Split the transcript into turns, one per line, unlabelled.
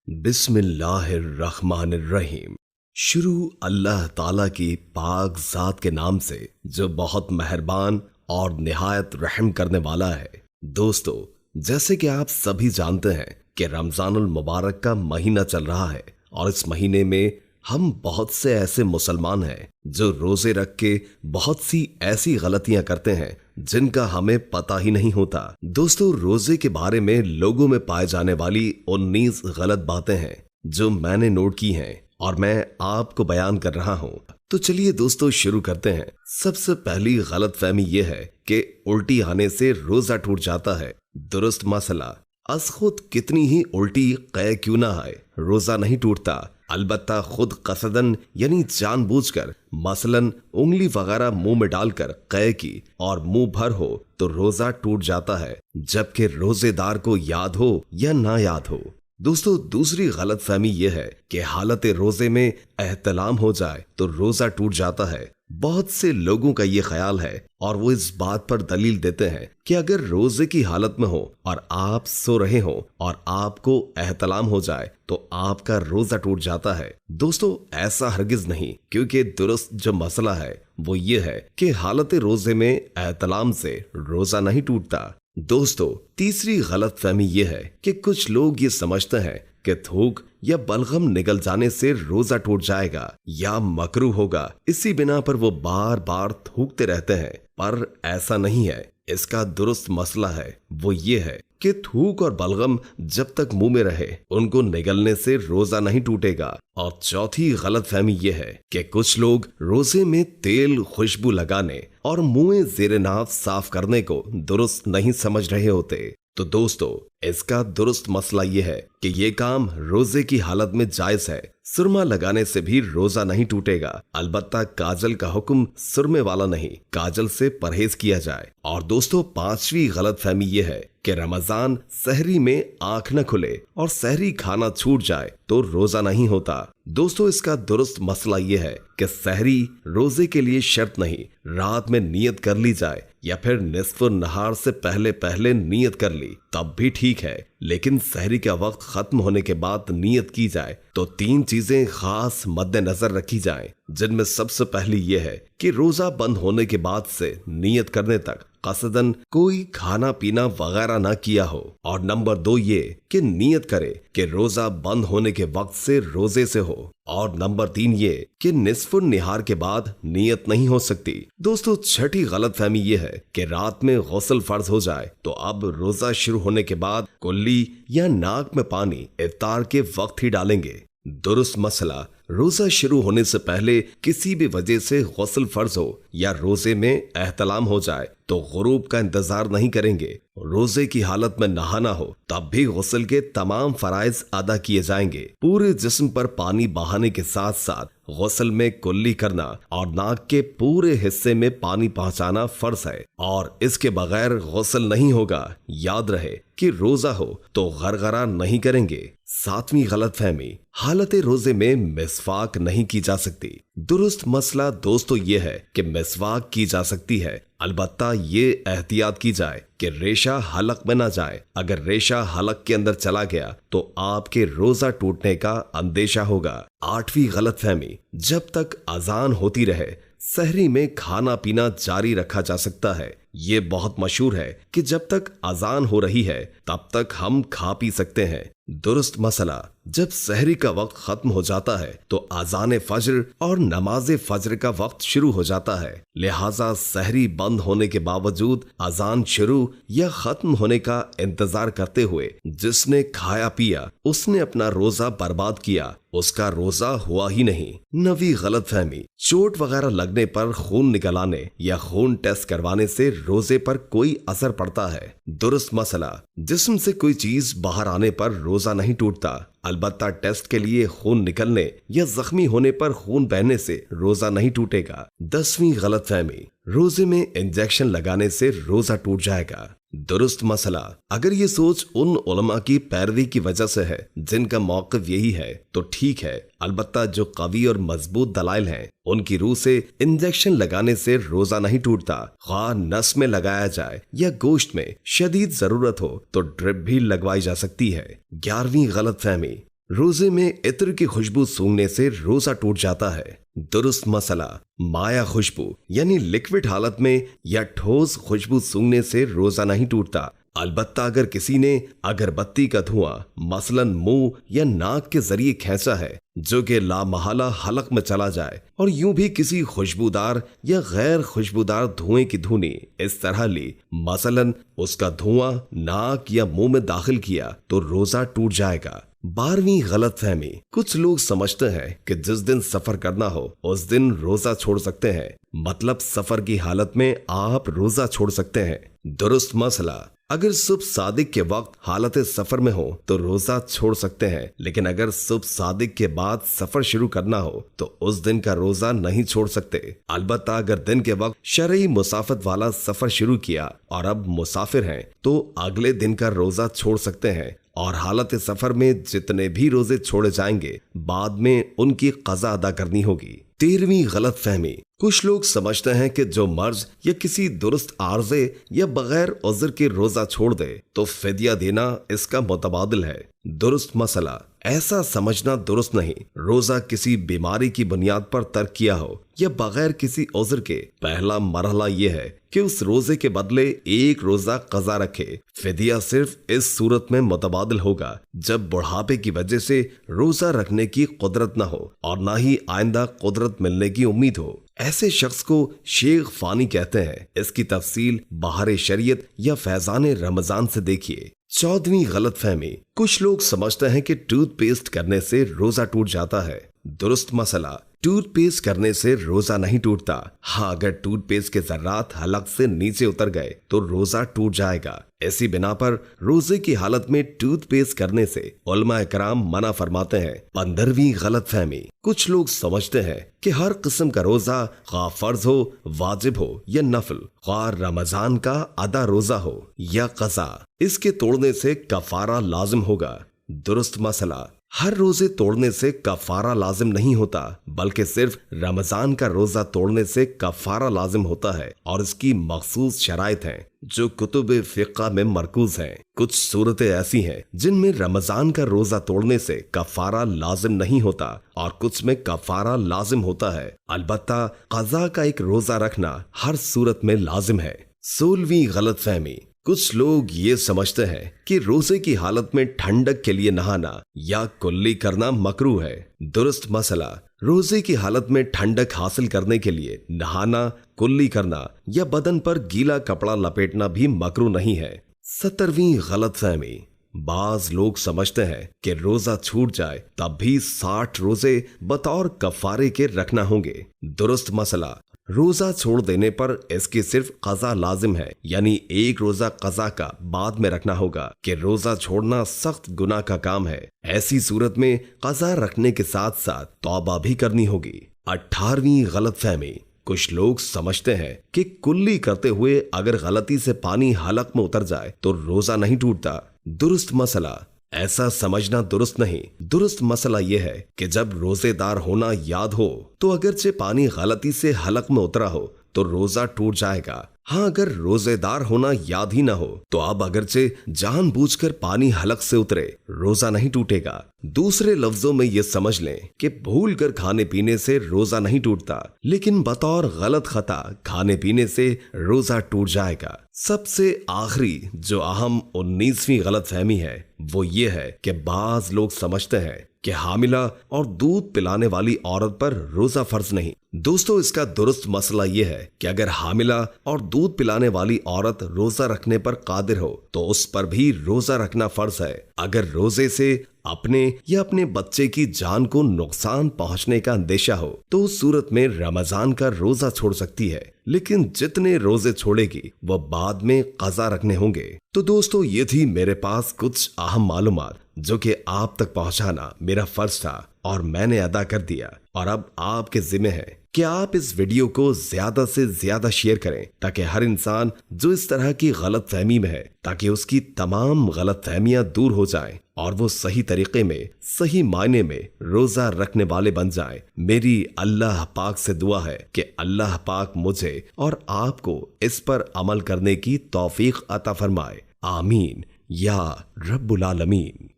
बिस्मिल्लाहिर्रहमानिर्रहीम। शुरू अल्लाह ताला की पाक जात के नाम से जो बहुत मेहरबान और निहायत रहम करने वाला है। दोस्तों, जैसे कि आप सभी जानते हैं कि रमजानुल मुबारक का महीना चल रहा है और इस महीने में हम बहुत से ऐसे मुसलमान हैं जो रोजे रख के बहुत सी ऐसी गलतियां करते हैं जिनका हमें पता ही नहीं होता। दोस्तों, रोजे के बारे में लोगों में पाए जाने वाली 19 गलत बातें हैं जो मैंने नोट की हैं और मैं आपको बयान कर रहा हूं। तो चलिए दोस्तों शुरू करते हैं। सबसे पहली गलतफहमी यह है कि उल्टी आने से रोजा टूट जाता है। दुरुस्त मसला, अस खुद कितनी ही उल्टी कै क्यों ना आए, रोजा नहीं टूटता। अलबत्ता खुद कसदन यानी जानबूझकर मसलन उंगली वगैरह मुंह में डालकर कै की और मुंह भर हो तो रोजा टूट जाता है, जबकि रोजेदार को याद हो या ना याद हो। दोस्तों, दूसरी गलतफहमी यह है कि हालत रोजे में एहतलाम हो जाए तो रोजा टूट जाता है। बहुत से लोगों का ये ख्याल है और वो इस बात पर दलील देते हैं कि अगर रोजे की हालत में हो और आप सो रहे हो और आपको एहतलाम हो जाए तो आपका रोजा टूट जाता है। दोस्तों, ऐसा हरगिज नहीं, क्योंकि दुरुस्त जो मसला है वो ये है कि हालत रोजे में एहतलाम से रोजा नहीं टूटता। दोस्तों, तीसरी गलतफहमी ये है कि कुछ लोग ये समझते हैं कि थूक या बलगम निकल जाने से रोजा टूट जाएगा या मकरू होगा, इसी बिना पर वो बार बार थूकते रहते हैं, पर ऐसा नहीं है। इसका दुरुस्त मसला है वो ये है कि थूक और बलगम जब तक मुंह में रहे उनको निगलने से रोजा नहीं टूटेगा। और चौथी गलतफहमी ये है कि कुछ लोग रोजे में तेल खुशबू लगाने और मुंह ज़ेरे नाफ साफ करने को दुरुस्त नहीं समझ रहे होते। तो दोस्तों, इसका दुरुस्त मसला ये है कि ये काम रोजे की हालत में जायज है। सुरमा लगाने से भी रोजा नहीं टूटेगा, अलबत्ता काजल का हुक्म सुरमे वाला नहीं, काजल से परहेज किया जाए। और दोस्तों, पांचवी गलतफहमी ये है कि रमजान सहरी में आंख न खुले और सहरी खाना छूट जाए तो रोजा नहीं होता। दोस्तों, इसका दुरुस्त मसला ये है कि सहरी रोजे के लिए शर्त नहीं, रात में नियत कर ली जाए या फिर निस्फ नहार से पहले पहले नियत कर ली तब भी ठीक है, लेकिन सहरी का वक्त खत्म होने के बाद नियत की जाए तो 3 चीजें खास मद्देनजर रखी जाएं, जिनमें सबसे पहली यह है कि रोजा बंद होने के बाद से नियत करने तक कसदन कोई खाना पीना वगैरह ना किया हो। और नंबर 2 ये कि नियत करे कि रोजा बंद होने के वक्त से रोजे से हो। और नंबर 3 ये कि निस्फ निहार के बाद नियत नहीं हो सकती। दोस्तों, छठी गलतफहमी ये है कि रात में गुस्ल फर्ज हो जाए तो अब रोजा शुरू होने के बाद कुल्ली या नाक में पानी इफ्तार के वक्त ही डालेंगे। दुरुस्त मसला, रोजा शुरू होने से पहले किसी भी वजह से गुस्ल फर्ज हो या रोजे में एहतलाम हो जाए तो गुरूब का इंतजार नहीं करेंगे। रोजे की हालत में नहाना हो तब भी गुस्ल के तमाम फराइज अदा किए जाएंगे। पूरे जिस्म पर पानी बहाने के साथ साथ गुस्ल में कुल्ली करना और नाक के पूरे हिस्से में पानी पहुंचाना फर्ज है और इसके बगैर गुस्ल नहीं होगा। याद रहे कि रोजा हो तो गरगरा नहीं करेंगे। 7वीं गलतफहमी, हालत रोजे में मिसवाक नहीं की जा सकती। दुरुस्त मसला दोस्तों ये है कि मिसवाक की जा सकती है, अलबत्ता ये एहतियात की जाए कि रेशा हलक में ना जाए। अगर रेशा हलक के अंदर चला गया तो आपके रोजा टूटने का अंदेशा होगा। 8वीं गलतफहमी, जब तक अजान होती रहे सहरी में खाना पीना जारी रखा जा सकता है। ये बहुत मशहूर है कि जब तक अजान हो रही है तब तक हम खा पी सकते हैं। दुरुस्त मसला, जब सहरी का वक्त खत्म हो जाता है तो अजान फज्र और नमाज फज्र का वक्त शुरू हो जाता है, लिहाजा सहरी बंद होने के बावजूद अजान शुरू या खत्म होने का इंतजार करते हुए जिसने खाया पिया उसने अपना रोजा बर्बाद किया, उसका रोजा हुआ ही नहीं। 9वीं गलतफहमी, चोट वगैरह लगने पर खून निकल आने या खून टेस्ट करवाने से रोजे पर कोई असर पड़ता है। दुरुस्त मसला, जिस्म से कोई चीज बाहर आने पर रोजा नहीं टूटता, अलबत्ता टेस्ट के लिए खून निकलने या जख्मी होने पर खून बहने से रोजा नहीं टूटेगा। 10वीं गलतफहमी, रोजे में इंजेक्शन लगाने से रोजा टूट जाएगा। दुरुस्त मसला, अगर ये सोच उन उलमा की पैरवी की वजह से है जिनका मौक़िफ़ यही है तो ठीक है, अलबत्ता जो कवी और मजबूत दलाइल हैं उनकी रूह से इंजेक्शन लगाने से रोजा नहीं टूटता। ख्वाह नस में लगाया जाए या गोश्त में शदीद जरूरत हो तो ड्रिप भी लगवाई जा सकती है। 11वीं गलतफहमी, रोजे में इत्र की खुशबू सूंघने से रोजा टूट जाता है। दुरुस्त मसला, माया खुशबू यानी लिक्विड हालत में या ठोस खुशबू सूंघने से रोजा नहीं टूटता। अलबत्ता अगर किसी ने अगरबत्ती का धुआं मसलन मुंह या नाक के जरिए खींचा है जो कि लामहला हलक में चला जाए और यूं भी किसी खुशबूदार या गैर खुशबूदार धुएं की धुनी इस तरह ली, मसलन उसका धुआं नाक या मुंह में दाखिल किया, तो रोजा टूट जाएगा। 12वीं गलत फहमी, कुछ लोग समझते हैं कि जिस दिन सफर करना हो उस दिन रोजा छोड़ सकते हैं, मतलब सफर की हालत में आप रोजा छोड़ सकते हैं। दुरुस्त मसला, अगर सुबह सादिक के वक्त हालत सफर में हो तो रोजा छोड़ सकते हैं, लेकिन अगर सुबह सादिक के बाद सफर शुरू करना हो तो उस दिन का रोजा नहीं छोड़ सकते। अलबत्ता अगर दिन के वक्त शरई मुसाफत वाला सफर शुरू किया और अब मुसाफिर हैं तो अगले दिन का रोजा छोड़ सकते हैं और हालत सफर में जितने भी रोजे छोड़े जाएंगे बाद में उनकी कज़ा अदा करनी होगी। 13वीं गलत फहमी, कुछ लोग समझते हैं कि जो मर्ज या किसी दुरुस्त आर्जे या बगैर उज़्र के रोजा छोड़ दे तो फिदिया देना इसका मुतबादिल है। दुरुस्त मसला, ऐसा समझना दुरुस्त नहीं। रोजा किसी बीमारी की बुनियाद पर तर्क किया हो या बगैर किसी उज़्र के, पहला मरहला यह है कि उस रोजे के बदले एक रोजा कज़ा रखे। फिदिया सिर्फ इस सूरत में मुतबादिल होगा जब बुढ़ापे की वजह से रोजा रखने की कुदरत न हो और न ही आइंदा कुदरत मिलने की उम्मीद हो। ऐसे शख्स को शेख फानी कहते हैं। इसकी तफसील बहार शरीयत या फैजान रमजान से देखिए। 14वीं गलत फहमी, कुछ लोग समझते हैं कि टूथपेस्ट करने से रोजा टूट जाता है। दुरुस्त मसला, टूथपेस्ट करने से रोजा नहीं टूटता। हाँ, अगर टूथपेस्ट के जर्रात हलक से नीचे उतर गए तो रोजा टूट जाएगा। ऐसी बिना पर रोजे की हालत में टूथपेस्ट करने से उलमा इकराम मना फरमाते हैं। 15वीं गलत फहमी, कुछ लोग समझते हैं कि हर किस्म का रोजा खा फर्ज हो, वाजिब हो या नफल, खा रमजान का आधा रोजा हो या कज़ा, इसके तोड़ने से कफारा लाजिम होगा। दुरुस्त मसला, हर रोजे तोड़ने से कफारा लाजिम नहीं होता, बल्कि सिर्फ रमजान का रोजा तोड़ने से कफारा लाजिम होता है और इसकी मखसूस शराइत हैं जो कुतुब फिक़्ह में मरकूज हैं। कुछ सूरतें ऐसी हैं जिनमें रमजान का रोजा तोड़ने से कफारा लाजिम नहीं होता और कुछ में कफारा लाजिम होता है। अलबत्ता कज़ा का एक रोजा रखना हर सूरत में लाजिम है। 16वीं गलत फहमी, कुछ लोग ये समझते हैं कि रोजे की हालत में ठंडक के लिए नहाना या कुल्ली करना मकरूह है। दुरुस्त मसला, रोजे की हालत में ठंडक हासिल करने के लिए नहाना, कुल्ली करना या बदन पर गीला कपड़ा लपेटना भी मकरूह नहीं है। 17वीं गलत फहमी, बाज लोग समझते हैं कि रोजा छूट जाए तब भी 60 रोजे बतौर कफारे के रखना होंगे। दुरुस्त मसला, रोजा छोड़ देने पर इसकी सिर्फ कज़ा लाजिम है, यानी एक रोजा कज़ा का बाद में रखना होगा कि रोजा छोड़ना सख्त गुनाह का काम है। ऐसी सूरत में कज़ा रखने के साथ साथ तौबा भी करनी होगी। 18वीं गलत फहमी, कुछ लोग समझते हैं कि कुल्ली करते हुए अगर गलती से पानी हलक में उतर जाए तो रोजा नहीं टूटता। दुरुस्त मसला, ऐसा समझना दुरुस्त नहीं। दुरुस्त मसला यह है कि जब रोजेदार होना याद हो तो अगरचे पानी गलती से हलक में उतरा हो तो रोजा टूट जाएगा। हाँ, अगर रोजेदार होना याद ही ना हो तो अब अगरचे जानबूझकर पानी हलक से उतरे, रोजा नहीं टूटेगा। दूसरे लफ्जों में ये समझ लें कि भूल कर खाने पीने से रोजा नहीं टूटता, लेकिन बतौर गलत खता खाने पीने से रोजा टूट जाएगा। सबसे आखिरी जो अहम 19वीं गलत फहमी है वो ये है कि बाज लोग समझते हैं कि हामिला और दूध पिलाने वाली औरत पर रोजा फर्ज नहीं। दोस्तों, इसका दुरुस्त मसला यह है कि अगर हामिला और दूध पिलाने वाली औरत रोजा रखने पर कादिर हो तो उस पर भी रोजा रखना फर्ज है। अगर रोजे से अपने या अपने बच्चे की जान को नुकसान पहुंचने का अंदेशा हो तो उस सूरत में रमजान का रोजा छोड़ सकती है, लेकिन जितने रोजे छोड़ेगी वो बाद में कज़ा रखने होंगे। तो दोस्तों, ये थी मेरे पास कुछ अहम मालूमात जो कि आप तक पहुंचाना मेरा फर्ज था और मैंने अदा कर दिया। और अब आपके जिम्मे है कि आप इस वीडियो को ज्यादा से ज्यादा शेयर करें ताकि हर इंसान जो इस तरह की गलत फहमी में है ताकि उसकी तमाम गलत फहमियां दूर हो जाएं और वो सही तरीके में, सही मायने में रोजा रखने वाले बन जाएं। मेरी अल्लाह पाक से दुआ है कि अल्लाह पाक मुझे और आपको इस पर अमल करने की तौफीक अता फरमाए। आमीन या रब्बुल आलमीन।